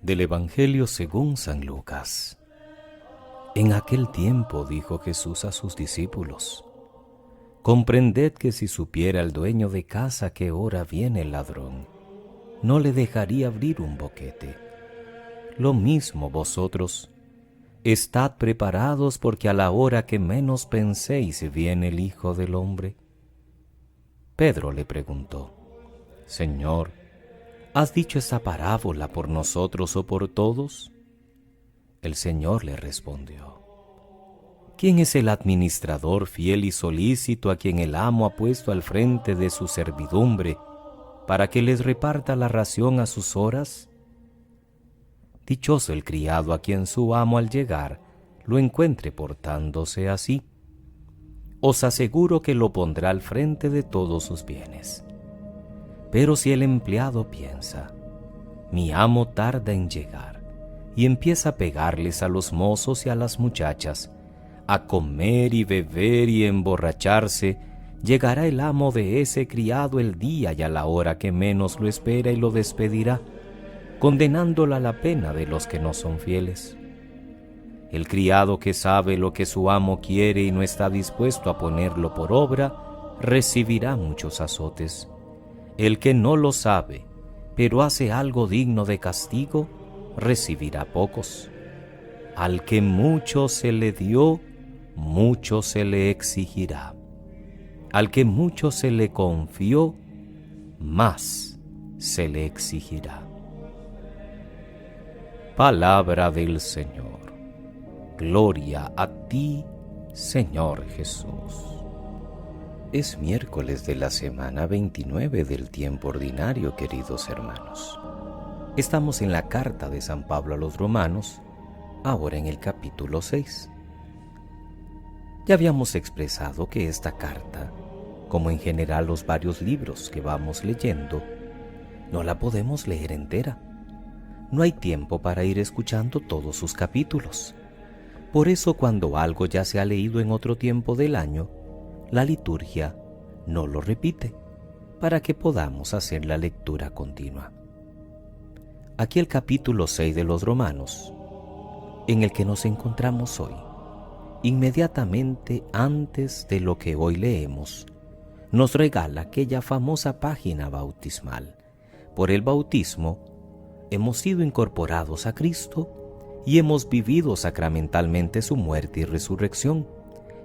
Del Evangelio según San Lucas. En aquel tiempo dijo Jesús a sus discípulos: Comprended que si supiera el dueño de casa que hora viene el ladrón, no le dejaría abrir un boquete. Lo mismo vosotros, estad preparados, porque a la hora que menos penséis viene el Hijo del Hombre. Pedro le preguntó: Señor, ¿has dicho esa parábola por nosotros o por todos? El Señor le respondió: ¿Quién es el administrador fiel y solícito a quien el amo ha puesto al frente de su servidumbre para que les reparta la ración a sus horas? Dichoso el criado a quien su amo al llegar lo encuentre portándose así. Os aseguro que lo pondrá al frente de todos sus bienes. Pero si el empleado piensa: mi amo tarda en llegar, y empieza a pegarles a los mozos y a las muchachas, a comer y beber y emborracharse, llegará el amo de ese criado el día y a la hora que menos lo espera y lo despedirá, condenándolo a la pena de los que no son fieles. El criado que sabe lo que su amo quiere y no está dispuesto a ponerlo por obra, recibirá muchos azotes. El que no lo sabe, pero hace algo digno de castigo, recibirá pocos. Al que mucho se le dio, mucho se le exigirá. Al que mucho se le confió, más se le exigirá. Palabra del Señor. Gloria a ti, Señor Jesús. Es miércoles de la semana 29 del tiempo ordinario, queridos hermanos. Estamos en la carta de San Pablo a los Romanos, ahora en el capítulo 6. Ya habíamos expresado que esta carta, como en general los varios libros que vamos leyendo, no la podemos leer entera. No hay tiempo para ir escuchando todos sus capítulos. Por eso, cuando algo ya se ha leído en otro tiempo del año, la liturgia no lo repite, para que podamos hacer la lectura continua. Aquí el capítulo 6 de los Romanos, en el que nos encontramos hoy, inmediatamente antes de lo que hoy leemos, nos regala aquella famosa página bautismal. Por el bautismo hemos sido incorporados a Cristo y hemos vivido sacramentalmente su muerte y resurrección,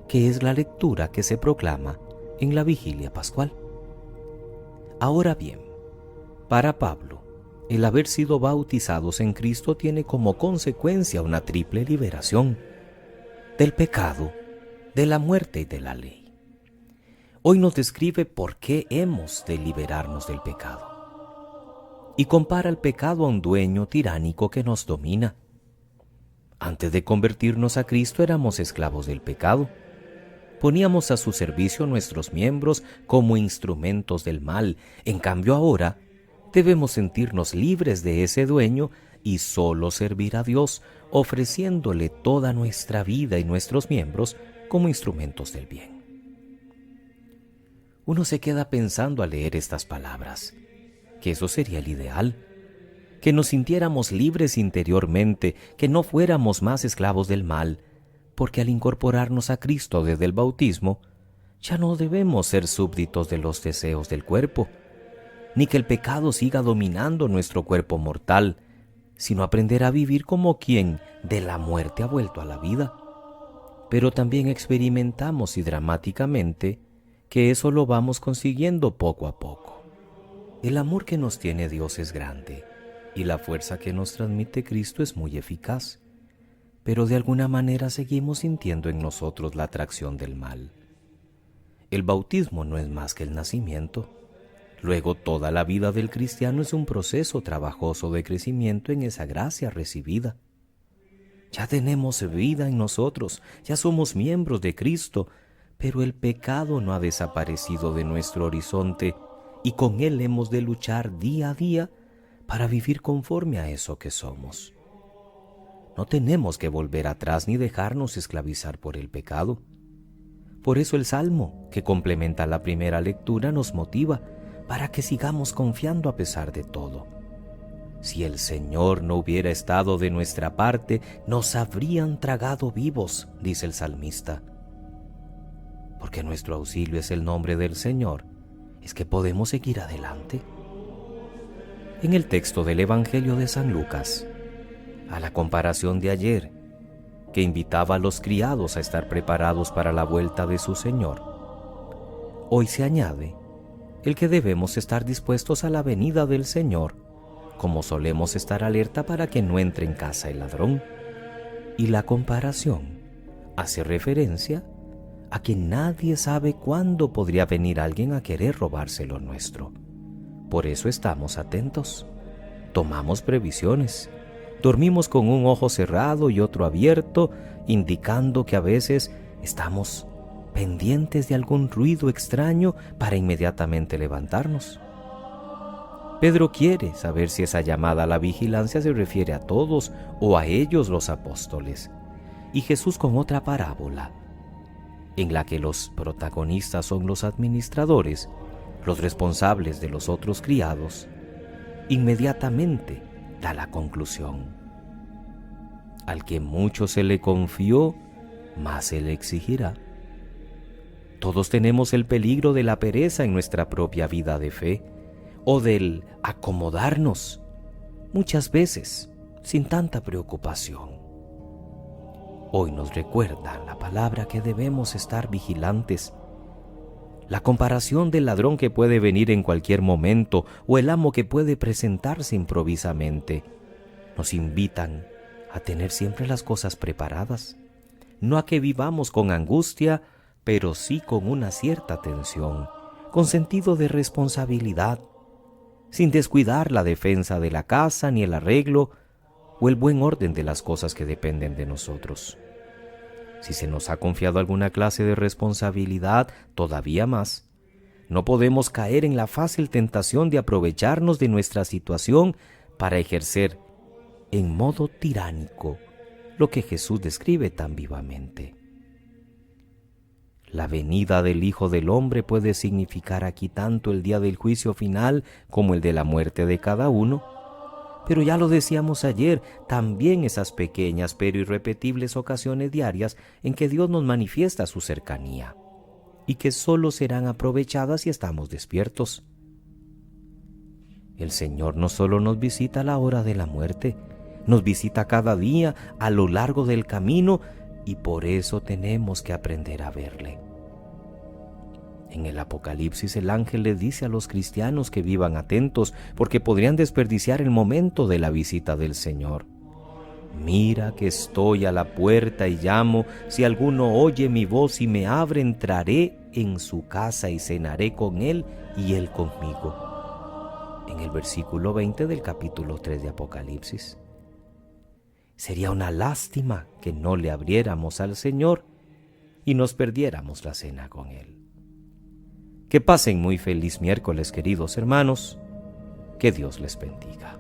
que es la lectura que se proclama en la vigilia pascual. Ahora bien, para Pablo, el haber sido bautizados en Cristo tiene como consecuencia una triple liberación: del pecado, de la muerte y de la ley. Hoy nos describe por qué hemos de liberarnos del pecado, y compara el pecado a un dueño tiránico que nos domina. Antes de convertirnos a Cristo éramos esclavos del pecado. Poníamos a su servicio nuestros miembros como instrumentos del mal. En cambio ahora debemos sentirnos libres de ese dueño y solo servir a Dios, ofreciéndole toda nuestra vida y nuestros miembros como instrumentos del bien. Uno se queda pensando al leer estas palabras, que eso sería el ideal, que nos sintiéramos libres interiormente, que no fuéramos más esclavos del mal, porque al incorporarnos a Cristo desde el bautismo, ya no debemos ser súbditos de los deseos del cuerpo, ni que el pecado siga dominando nuestro cuerpo mortal, sino aprender a vivir como quien de la muerte ha vuelto a la vida. Pero también experimentamos y dramáticamente que eso lo vamos consiguiendo poco a poco. El amor que nos tiene Dios es grande y la fuerza que nos transmite Cristo es muy eficaz, pero de alguna manera seguimos sintiendo en nosotros la atracción del mal. El bautismo no es más que el nacimiento. Luego toda la vida del cristiano es un proceso trabajoso de crecimiento en esa gracia recibida. Ya tenemos vida en nosotros, ya somos miembros de Cristo, pero el pecado no ha desaparecido de nuestro horizonte y con él hemos de luchar día a día para vivir conforme a eso que somos. No tenemos que volver atrás ni dejarnos esclavizar por el pecado. Por eso el Salmo, que complementa la primera lectura, nos motiva para que sigamos confiando a pesar de todo. Si el Señor no hubiera estado de nuestra parte, nos habrían tragado vivos, dice el salmista. Porque nuestro auxilio es el nombre del Señor, es que podemos seguir adelante. En el texto del Evangelio de San Lucas, a la comparación de ayer, que invitaba a los criados a estar preparados para la vuelta de su Señor, hoy se añade el que debemos estar dispuestos a la venida del Señor, como solemos estar alerta para que no entre en casa el ladrón. Y la comparación hace referencia a que nadie sabe cuándo podría venir alguien a querer robarse lo nuestro. Por eso estamos atentos, tomamos previsiones, dormimos con un ojo cerrado y otro abierto, indicando que a veces estamos pendientes de algún ruido extraño para inmediatamente levantarnos. Pedro quiere saber si esa llamada a la vigilancia se refiere a todos o a ellos los apóstoles, y Jesús con otra parábola, en la que los protagonistas son los administradores, los responsables de los otros criados, inmediatamente da la conclusión. Al que mucho se le confió, más se le exigirá. Todos tenemos el peligro de la pereza en nuestra propia vida de fe, o del acomodarnos, muchas veces sin tanta preocupación. Hoy nos recuerda la palabra que debemos estar vigilantes. La comparación del ladrón que puede venir en cualquier momento o el amo que puede presentarse improvisamente nos invitan a tener siempre las cosas preparadas, no a que vivamos con angustia, pero sí con una cierta tensión, con sentido de responsabilidad, sin descuidar la defensa de la casa ni el arreglo o el buen orden de las cosas que dependen de nosotros. Si se nos ha confiado alguna clase de responsabilidad, todavía más, no podemos caer en la fácil tentación de aprovecharnos de nuestra situación para ejercer en modo tiránico lo que Jesús describe tan vivamente. La venida del Hijo del Hombre puede significar aquí tanto el día del juicio final como el de la muerte de cada uno, pero ya lo decíamos ayer, también esas pequeñas pero irrepetibles ocasiones diarias en que Dios nos manifiesta su cercanía y que solo serán aprovechadas si estamos despiertos. El Señor no solo nos visita a la hora de la muerte, nos visita cada día a lo largo del camino y por eso tenemos que aprender a verle. En el Apocalipsis el ángel le dice a los cristianos que vivan atentos porque podrían desperdiciar el momento de la visita del Señor. Mira que estoy a la puerta y llamo, si alguno oye mi voz y me abre, entraré en su casa y cenaré con él y él conmigo. En el versículo 20 del capítulo 3 de Apocalipsis. Sería una lástima que no le abriéramos al Señor y nos perdiéramos la cena con Él. Que pasen muy feliz miércoles, queridos hermanos. Que Dios les bendiga.